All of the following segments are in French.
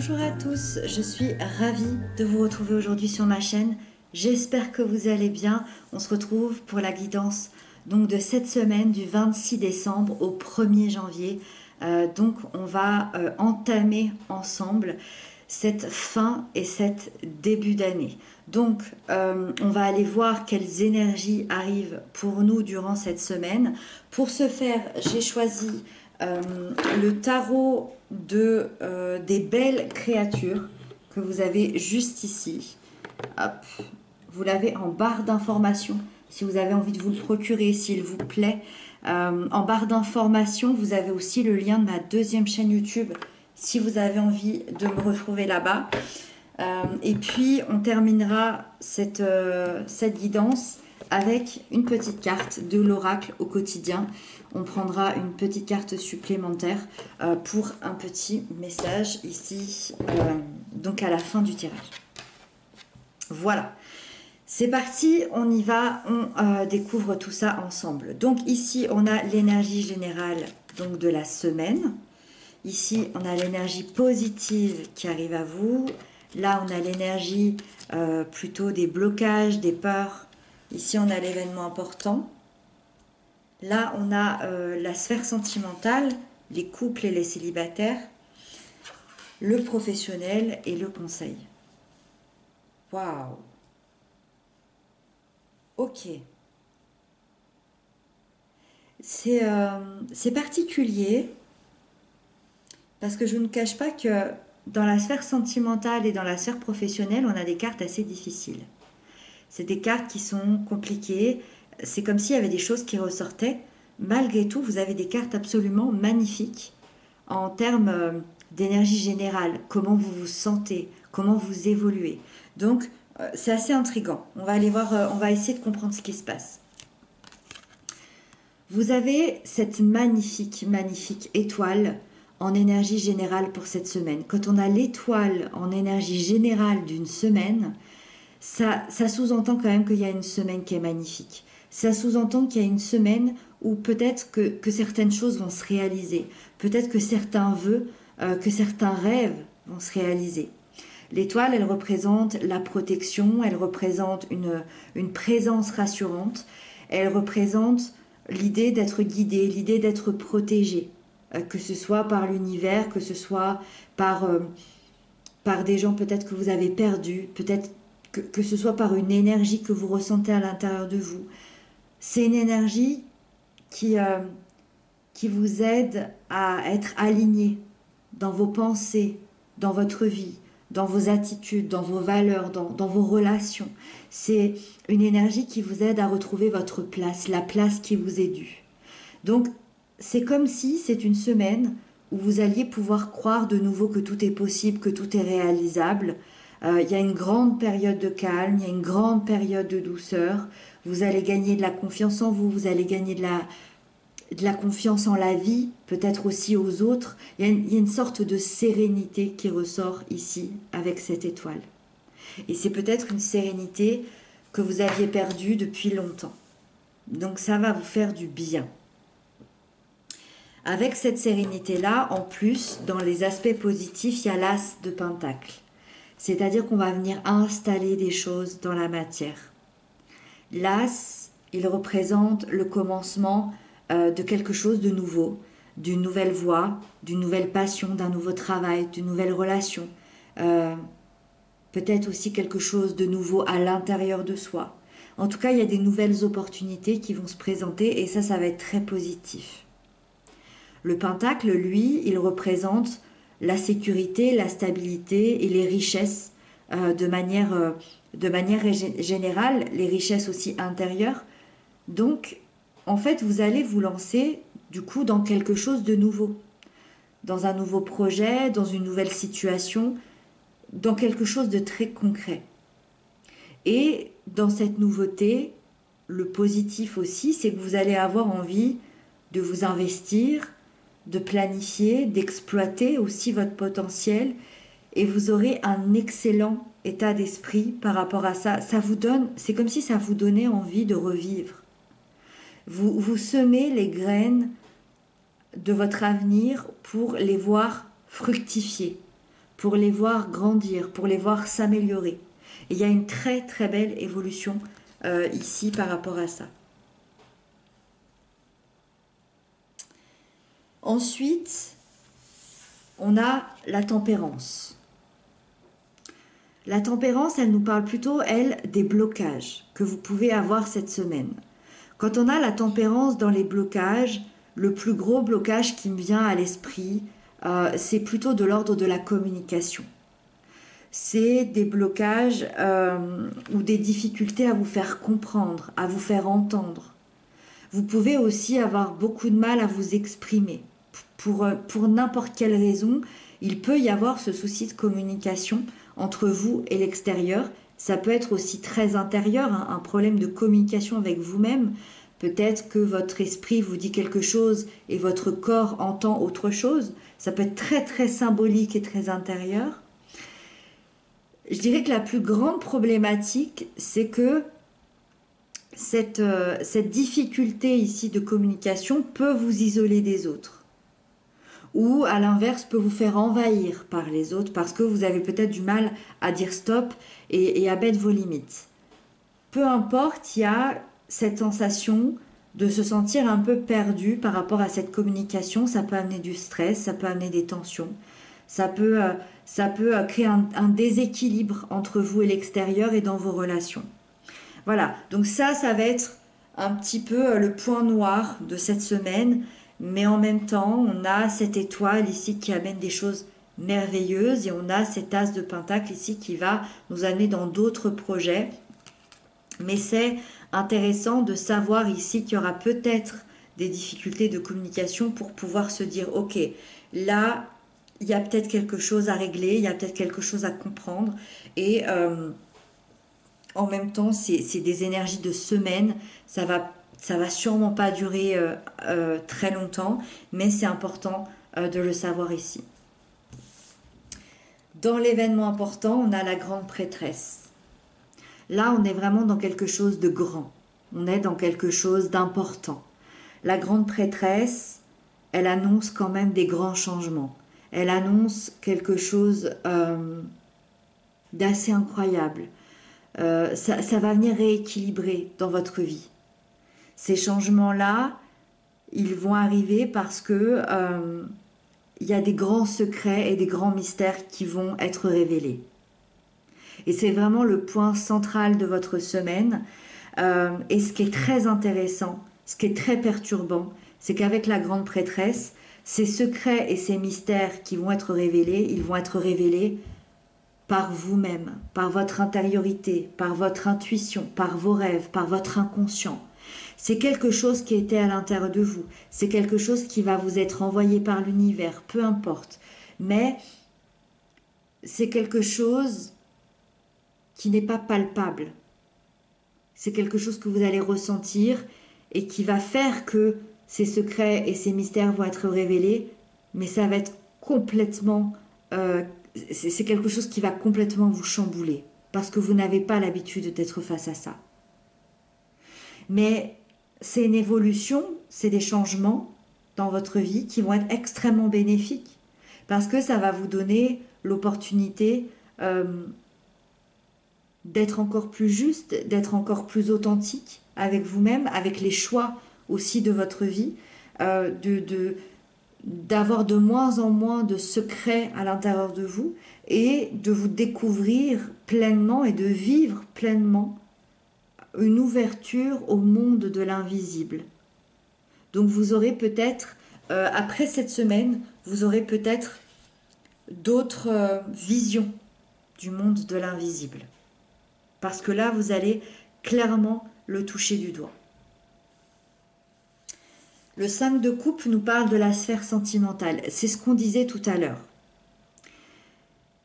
Bonjour à tous, je suis ravie de vous retrouver aujourd'hui sur ma chaîne. J'espère que vous allez bien. On se retrouve pour la guidance donc de cette semaine du 26 décembre au 1er janvier. Donc on va entamer ensemble cette fin et cette début d'année. Donc on va aller voir quelles énergies arrivent pour nous durant cette semaine. Pour ce faire, j'ai choisi le tarot des belles créatures que vous avez juste ici. Hop. Vous l'avez en barre d'information si vous avez envie de vous le procurer, s'il vous plaît. En barre d'information, vous avez aussi le lien de ma deuxième chaîne YouTube si vous avez envie de me retrouver là-bas. Et puis, on terminera cette guidance avec une petite carte de l'oracle au quotidien. On prendra une petite carte supplémentaire pour un petit message ici, donc à la fin du tirage. Voilà. C'est parti, on y va, on découvre tout ça ensemble. Donc ici, on a l'énergie générale donc de la semaine. Ici, on a l'énergie positive qui arrive à vous. Là, on a l'énergie plutôt des blocages, des peurs. Ici, on a l'événement important. Là, on a la sphère sentimentale, les couples et les célibataires, le professionnel et le conseil. Waouh! Ok. C'est particulier parce que je ne cache pas que dans la sphère sentimentale et dans la sphère professionnelle, on a des cartes assez difficiles. C'est des cartes qui sont compliquées. C'est comme s'il y avait des choses qui ressortaient. Malgré tout, vous avez des cartes absolument magnifiques en termes d'énergie générale. Comment vous vous sentez, comment vous évoluez. Donc, c'est assez intriguant. On va aller voir, on va essayer de comprendre ce qui se passe. Vous avez cette magnifique, magnifique étoile en énergie générale pour cette semaine. Quand on a l'étoile en énergie générale d'une semaine, ça sous-entend quand même qu'il y a une semaine qui est magnifique. Ça sous-entend qu'il y a une semaine où peut-être que certaines choses vont se réaliser. Peut-être que certains vœux, que certains rêves vont se réaliser. L'étoile, elle représente la protection, elle représente une présence rassurante, elle représente l'idée d'être guidé, l'idée d'être protégé, que ce soit par l'univers, que ce soit par des gens peut-être que vous avez perdus, peut-être que ce soit par une énergie que vous ressentez à l'intérieur de vous. C'est une énergie qui vous aide à être aligné dans vos pensées, dans votre vie, dans vos attitudes, dans vos valeurs, dans vos relations. C'est une énergie qui vous aide à retrouver votre place, la place qui vous est due. Donc, c'est comme si c'est une semaine où vous alliez pouvoir croire de nouveau que tout est possible, que tout est réalisable. Il y a une grande période de calme, il y a une grande période de douceur. Vous allez gagner de la confiance en vous, vous allez gagner de la confiance en la vie, peut-être aussi aux autres. Il y a une sorte de sérénité qui ressort ici avec cette étoile. Et c'est peut-être une sérénité que vous aviez perdue depuis longtemps. Donc ça va vous faire du bien. Avec cette sérénité-là, en plus, dans les aspects positifs, il y a l'as de Pentacle. C'est-à-dire qu'on va venir installer des choses dans la matière. L'as, il représente le commencement de quelque chose de nouveau, d'une nouvelle voie, d'une nouvelle passion, d'un nouveau travail, d'une nouvelle relation. Peut-être aussi quelque chose de nouveau à l'intérieur de soi. En tout cas, il y a des nouvelles opportunités qui vont se présenter et ça va être très positif. Le pentacle, lui, il représente la sécurité, la stabilité et les richesses de manière générale, les richesses aussi intérieures. Donc, en fait, vous allez vous lancer, du coup, dans quelque chose de nouveau. Dans un nouveau projet, dans une nouvelle situation, dans quelque chose de très concret. Et dans cette nouveauté, le positif aussi, c'est que vous allez avoir envie de vous investir, de planifier, d'exploiter aussi votre potentiel et vous aurez un excellent état d'esprit par rapport à ça. Ça vous donne, c'est comme si ça vous donnait envie de revivre. Vous semez les graines de votre avenir pour les voir fructifier, pour les voir grandir, pour les voir s'améliorer. Et il y a une très très belle évolution ici par rapport à ça. Ensuite, on a la tempérance. La tempérance, elle nous parle plutôt, elle, des blocages que vous pouvez avoir cette semaine. Quand on a la tempérance dans les blocages, le plus gros blocage qui me vient à l'esprit, c'est plutôt de l'ordre de la communication. C'est des blocages ou des difficultés à vous faire comprendre, à vous faire entendre. Vous pouvez aussi avoir beaucoup de mal à vous exprimer. Pour n'importe quelle raison, il peut y avoir ce souci de communication entre vous et l'extérieur. Ça peut être aussi très intérieur, hein, un problème de communication avec vous-même. Peut-être que votre esprit vous dit quelque chose et votre corps entend autre chose. Ça peut être très très symbolique et très intérieur. Je dirais que la plus grande problématique, c'est que cette difficulté ici de communication peut vous isoler des autres. Ou à l'inverse peut vous faire envahir par les autres parce que vous avez peut-être du mal à dire stop et à mettre vos limites. Peu importe, il y a cette sensation de se sentir un peu perdu par rapport à cette communication. Ça peut amener du stress, ça peut amener des tensions, ça peut créer un déséquilibre entre vous et l'extérieur et dans vos relations. Voilà, donc ça va être un petit peu le point noir de cette semaine. Mais en même temps, on a cette étoile ici qui amène des choses merveilleuses et on a cet as de pentacle ici qui va nous amener dans d'autres projets. Mais c'est intéressant de savoir ici qu'il y aura peut-être des difficultés de communication pour pouvoir se dire, ok, là, il y a peut-être quelque chose à régler, il y a peut-être quelque chose à comprendre. Et en même temps, c'est des énergies de semaine, ça va sûrement pas durer très longtemps, mais c'est important de le savoir ici. Dans l'événement important, on a la grande prêtresse. Là, on est vraiment dans quelque chose de grand. On est dans quelque chose d'important. La grande prêtresse, elle annonce quand même des grands changements. Elle annonce quelque chose d'assez incroyable. Ça va venir rééquilibrer dans votre vie. Ces changements-là, ils vont arriver parce que il y a des grands secrets et des grands mystères qui vont être révélés. Et c'est vraiment le point central de votre semaine. Et ce qui est très intéressant, ce qui est très perturbant, c'est qu'avec la grande prêtresse, ces secrets et ces mystères qui vont être révélés, ils vont être révélés par vous-même, par votre intériorité, par votre intuition, par vos rêves, par votre inconscient. C'est quelque chose qui était à l'intérieur de vous. C'est quelque chose qui va vous être envoyé par l'univers, peu importe. Mais c'est quelque chose qui n'est pas palpable. C'est quelque chose que vous allez ressentir et qui va faire que ces secrets et ces mystères vont être révélés, mais ça va être complètement... c'est quelque chose qui va complètement vous chambouler parce que vous n'avez pas l'habitude d'être face à ça. Mais c'est une évolution, c'est des changements dans votre vie qui vont être extrêmement bénéfiques parce que ça va vous donner l'opportunité d'être encore plus juste, d'être encore plus authentique avec vous-même, avec les choix aussi de votre vie, d'avoir de moins en moins de secrets à l'intérieur de vous et de vous découvrir pleinement et de vivre pleinement une ouverture au monde de l'invisible. Donc vous aurez peut-être, après cette semaine, vous aurez peut-être d'autres visions du monde de l'invisible. Parce que là, vous allez clairement le toucher du doigt. Le 5 de coupe nous parle de la sphère sentimentale. C'est ce qu'on disait tout à l'heure.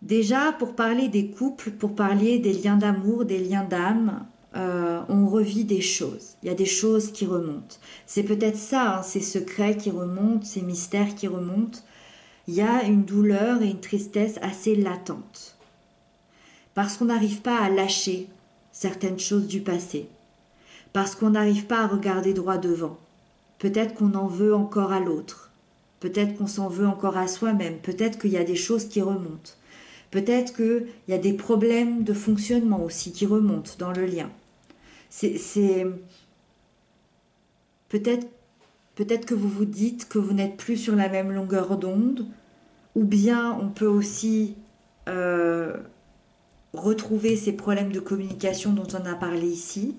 Déjà, pour parler des couples, pour parler des liens d'amour, des liens d'âme, on revit des choses. Il y a des choses qui remontent. C'est peut-être ça, hein, ces secrets qui remontent, ces mystères qui remontent. Il y a une douleur et une tristesse assez latente. Parce qu'on n'arrive pas à lâcher certaines choses du passé. Parce qu'on n'arrive pas à regarder droit devant. Peut-être qu'on en veut encore à l'autre. Peut-être qu'on s'en veut encore à soi-même. Peut-être qu'il y a des choses qui remontent. Peut-être qu'il y a des problèmes de fonctionnement aussi qui remontent dans le lien. C'est peut-être peut-être que vous vous dites que vous n'êtes plus sur la même longueur d'onde, ou bien on peut aussi euh, retrouver ces problèmes de communication dont on a parlé ici.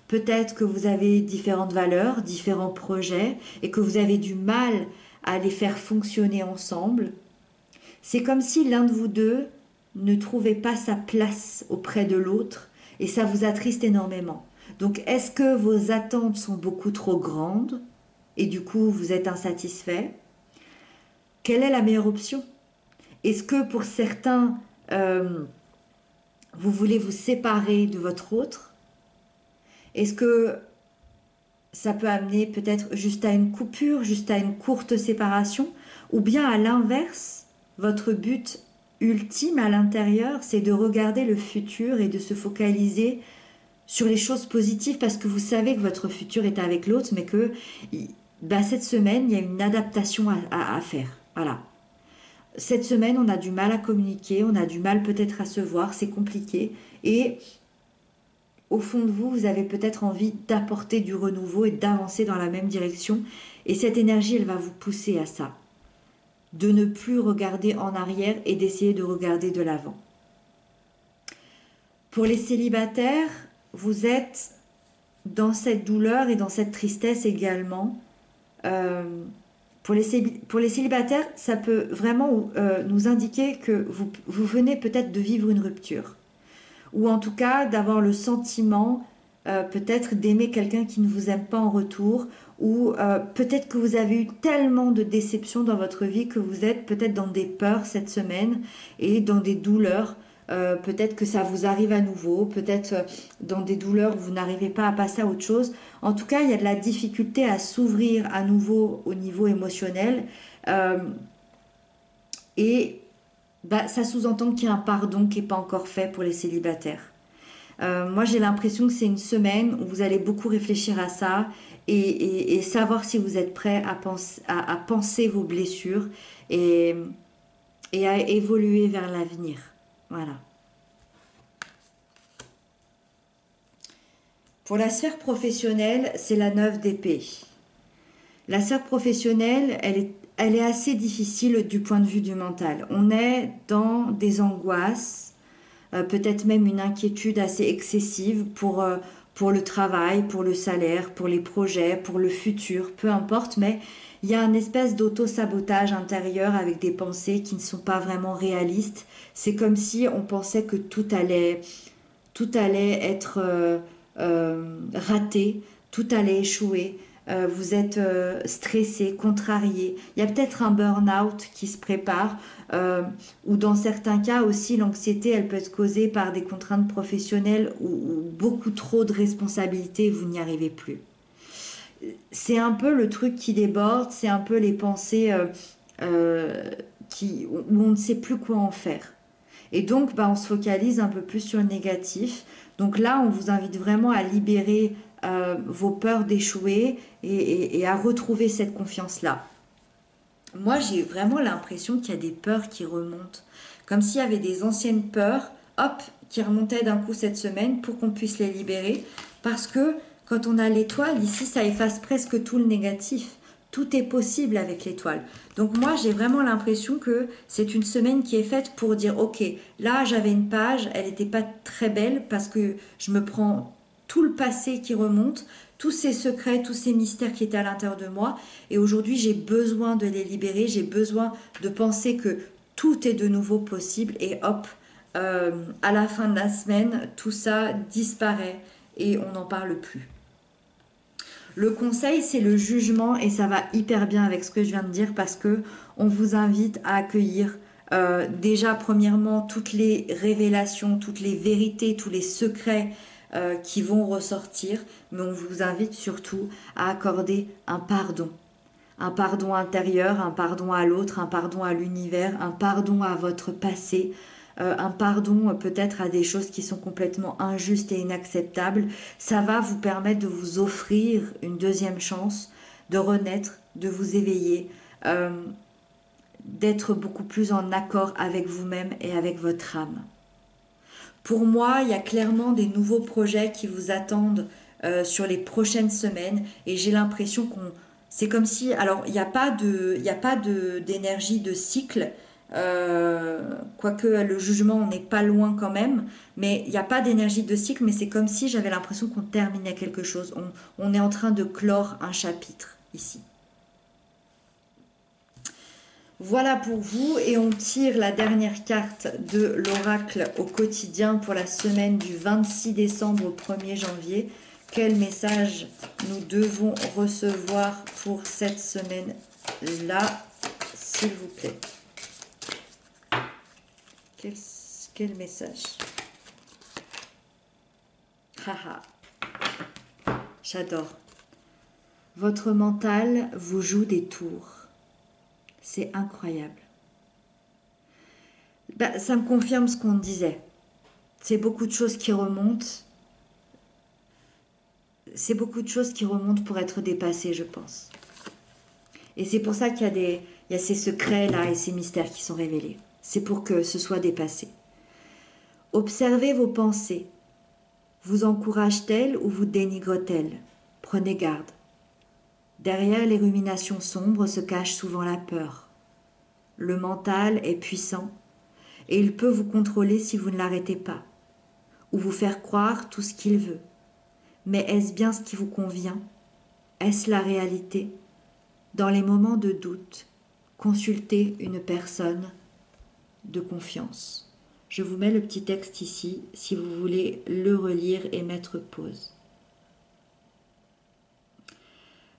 Peut-être que vous avez différentes valeurs, différents projets, et que vous avez du mal à les faire fonctionner ensemble. C'est comme si l'un de vous deux ne trouvait pas sa place auprès de l'autre, et ça vous attriste énormément. Donc, est-ce que vos attentes sont beaucoup trop grandes, et du coup vous êtes insatisfait? Quelle est la meilleure option? Est-ce que pour certains, vous voulez vous séparer de votre autre? Est-ce que ça peut amener peut-être juste à une coupure, juste à une courte séparation? Ou bien à l'inverse, votre but ultime à l'intérieur, c'est de regarder le futur et de se focaliser sur les choses positives parce que vous savez que votre futur est avec l'autre, mais que cette semaine, il y a une adaptation à faire. Voilà. Cette semaine, on a du mal à communiquer, on a du mal peut-être à se voir, c'est compliqué. Et au fond de vous, vous avez peut-être envie d'apporter du renouveau et d'avancer dans la même direction. Et cette énergie, elle va vous pousser à ça. De ne plus regarder en arrière et d'essayer de regarder de l'avant. Pour les célibataires, vous êtes dans cette douleur et dans cette tristesse également. Euh, pour les célibataires, ça peut vraiment nous indiquer que vous venez peut-être de vivre une rupture. Ou en tout cas d'avoir le sentiment peut-être d'aimer quelqu'un qui ne vous aime pas en retour. Ou peut-être que vous avez eu tellement de déceptions dans votre vie que vous êtes peut-être dans des peurs cette semaine et dans des douleurs. Peut-être que ça vous arrive à nouveau, peut-être dans des douleurs où vous n'arrivez pas à passer à autre chose. En tout cas, il y a de la difficulté à s'ouvrir à nouveau au niveau émotionnel. Euh, et ça sous-entend qu'il y a un pardon qui n'est pas encore fait pour les célibataires. Moi, j'ai l'impression que c'est une semaine où vous allez beaucoup réfléchir à ça et savoir si vous êtes prêt à penser vos blessures et, et à évoluer vers l'avenir. Voilà. Pour la sphère professionnelle, c'est la 9 d'épée. La sphère professionnelle, elle est assez difficile du point de vue du mental. On est dans des angoisses, peut-être même une inquiétude assez excessive pour le travail, pour le salaire, pour les projets, pour le futur, peu importe, mais il y a une espèce d'auto-sabotage intérieur avec des pensées qui ne sont pas vraiment réalistes. C'est comme si on pensait que tout allait être raté, tout allait échouer. Vous êtes stressé, contrarié. Il y a peut-être un burn-out qui se prépare, ou dans certains cas aussi, l'anxiété, elle peut être causée par des contraintes professionnelles ou beaucoup trop de responsabilités et vous n'y arrivez plus. C'est un peu le truc qui déborde, c'est un peu les pensées euh, où on ne sait plus quoi en faire. Et donc, on se focalise un peu plus sur le négatif. Donc là, on vous invite vraiment à libérer vos peurs d'échouer et à retrouver cette confiance-là. Moi, j'ai vraiment l'impression qu'il y a des peurs qui remontent. Comme s'il y avait des anciennes peurs, hop, qui remontaient d'un coup cette semaine pour qu'on puisse les libérer. Parce que quand on a l'étoile, ici, ça efface presque tout le négatif. Tout est possible avec l'étoile. Donc moi, j'ai vraiment l'impression que c'est une semaine qui est faite pour dire, ok, là, j'avais une page, elle n'était pas très belle parce que je me prends tout le passé qui remonte, tous ces secrets, tous ces mystères qui étaient à l'intérieur de moi. Et aujourd'hui, j'ai besoin de les libérer, j'ai besoin de penser que tout est de nouveau possible. Et hop, à la fin de la semaine, tout ça disparaît et on n'en parle plus. Le conseil, c'est le jugement et ça va hyper bien avec ce que je viens de dire parce que on vous invite à accueillir déjà premièrement toutes les révélations, toutes les vérités, tous les secrets qui vont ressortir, mais on vous invite surtout à accorder un pardon intérieur, un pardon à l'autre, un pardon à l'univers, un pardon à votre passé, un pardon peut-être à des choses qui sont complètement injustes et inacceptables. Ça va vous permettre de vous offrir une deuxième chance, de renaître, de vous éveiller. d'être beaucoup plus en accord avec vous-même et avec votre âme. Pour moi, il y a clairement des nouveaux projets qui vous attendent sur les prochaines semaines et j'ai l'impression qu'on... C'est comme si... Alors, il y a pas d'énergie de cycle, quoique le jugement, on n'est pas loin quand même, mais il n'y a pas d'énergie de cycle, mais c'est comme si j'avais l'impression qu'on terminait quelque chose. On est en train de clore un chapitre ici. Voilà pour vous et on tire la dernière carte de l'oracle au quotidien pour la semaine du 26 décembre au 1er janvier. Quel message nous devons recevoir pour cette semaine-là, s'il vous plaît? Quel message? Haha, j'adore. Votre mental vous joue des tours. C'est incroyable. Ça me confirme ce qu'on disait. C'est beaucoup de choses qui remontent. C'est beaucoup de choses qui remontent pour être dépassées, je pense. Et c'est pour ça qu'il y a ces secrets-là et ces mystères qui sont révélés. C'est pour que ce soit dépassé. Observez vos pensées. Vous encouragent-elles ou vous dénigrent-elles? Prenez garde. Derrière les ruminations sombres se cache souvent la peur. Le mental est puissant et il peut vous contrôler si vous ne l'arrêtez pas, ou vous faire croire tout ce qu'il veut. Mais est-ce bien ce qui vous convient? Est-ce la réalité? Dans les moments de doute, consultez une personne de confiance. Je vous mets le petit texte ici si vous voulez le relire et mettre pause.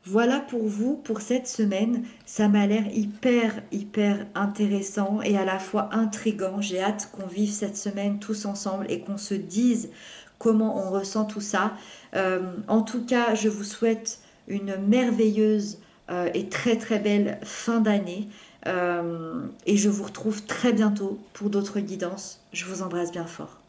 Voilà pour vous, pour cette semaine. Ça m'a l'air hyper intéressant et à la fois intriguant. J'ai hâte qu'on vive cette semaine tous ensemble et qu'on se dise comment on ressent tout ça. En tout cas, je vous souhaite une merveilleuse et très belle fin d'année. Et je vous retrouve très bientôt pour d'autres guidances. Je vous embrasse bien fort.